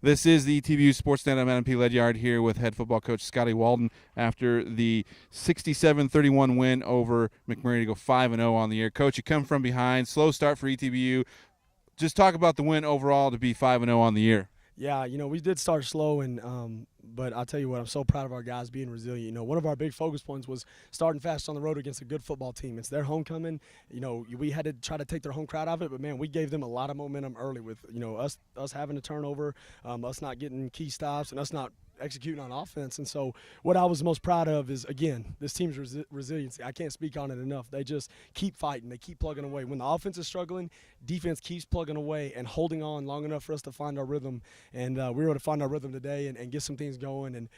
This is the ETBU Sportsnet. I'm Adam P. Ledyard here with head football coach Scotty Walden after the 67-31 win over McMurry to go 5-0 on the year. Coach, you come from behind. Slow start for ETBU. Just talk about the win overall to be 5-0 on the year. Yeah, we did start slow, but I'll tell you what, I'm so proud of our guys being resilient. One of our big focus points was starting fast on the road against a good football team. It's their homecoming. We had to try to take their home crowd out of it, but, man, we gave them a lot of momentum early with, us having a turnover, us not getting key stops, and us not executing on offense. And so what I was most proud of is, again, this team's resiliency. I can't speak on it enough. They just keep fighting. They keep plugging away. When the offense is struggling, defense keeps plugging away and holding on long enough for us to find our rhythm. And we were able to find our rhythm today and get some things going. And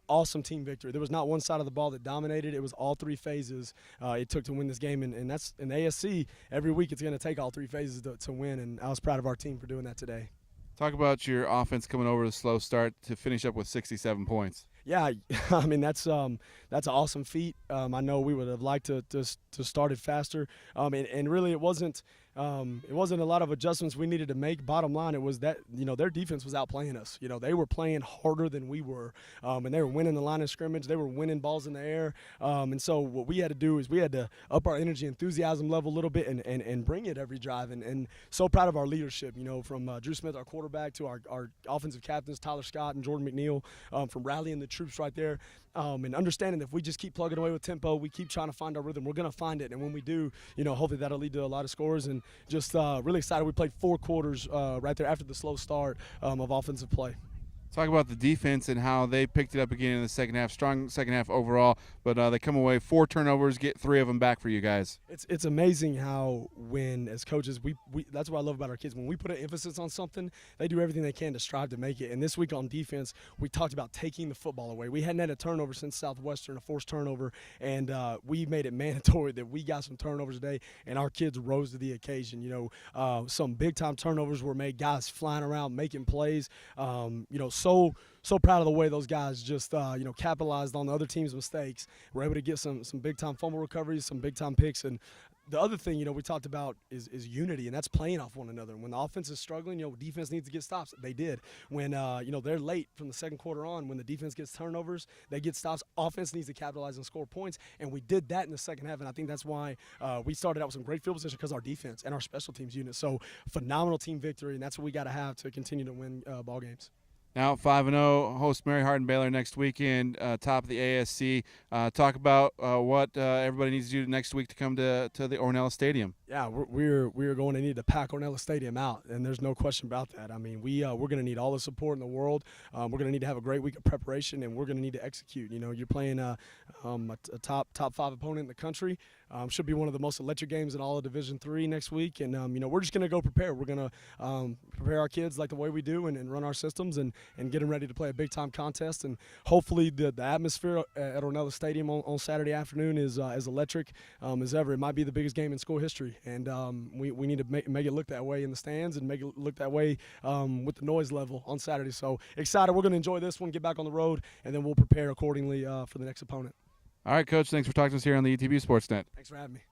awesome team victory. There was not one side of the ball that dominated. It was all three phases it took to win this game. And that's in the ASC. Every week it's going to take all three phases to win. And I was proud of our team for doing that today. Talk about your offense coming over the slow start to finish up with 67 points. Yeah, I mean that's an awesome feat. I know we would have liked to start it faster, and really it wasn't a lot of adjustments we needed to make. Bottom line, it was that their defense was outplaying us. They were playing harder than we were, and they were winning the line of scrimmage. They were winning balls in the air, and so what we had to do is we had to up our energy, enthusiasm level a little bit, and bring it every drive. And so proud of our leadership. From Drew Smith, our quarterback, to our offensive captains Tyler Scott and Jordan McNeil, from rallying the troops right there, and understanding that if we just keep plugging away with tempo, we keep trying to find our rhythm, we're going to find it. And when we do, hopefully that'll lead to a lot of scores. And just really excited. We played 4 quarters right there after the slow start of offensive play. Talk about the defense and how they picked it up again in the second half. Strong second half overall, but they come away 4 turnovers, get 3 of them back for you guys. It's amazing how when as coaches we that's what I love about our kids. When we put an emphasis on something, they do everything they can to strive to make it. And this week on defense, we talked about taking the football away. We hadn't had a turnover since Southwestern, a forced turnover, and we made it mandatory that we got some turnovers today, and our kids rose to the occasion. Some big time turnovers were made, guys flying around making plays. So proud of the way those guys just capitalized on the other team's mistakes. We're able to get some big time fumble recoveries, some big time picks. And the other thing we talked about is unity, and that's playing off one another. When the offense is struggling, defense needs to get stops. They did. When they're late from the second quarter on, when the defense gets turnovers, they get stops. Offense needs to capitalize and score points, and we did that in the second half. And I think that's why we started out with some great field position, because our defense and our special teams unit. So phenomenal team victory, and that's what we got to have to continue to win ball games. Now 5-0, host Mary Hardin Baylor next weekend, top of the ASC. Talk about what everybody needs to do next week to come to the Ornella Stadium. Yeah, we're going to need to pack Ornella Stadium out, and there's no question about that. I mean, we're going to need all the support in the world. We're going to need to have a great week of preparation, and we're going to need to execute. You're playing a top 5 opponent in the country. Should be one of the most electric games in all of Division III next week, and we're just going to go prepare. We're going to prepare our kids like the way we do, and run our systems and get them ready to play a big time contest. And hopefully the atmosphere at Ornella Stadium on Saturday afternoon is as electric as ever. It might be the biggest game in school history, and we need to make it look that way in the stands, and make it look that way with the noise level on Saturday. So excited. We're going to enjoy this one, get back on the road, and then we'll prepare accordingly for the next opponent. All right, Coach, thanks for talking to us here on the ETBU Sportsnet. Thanks for having me.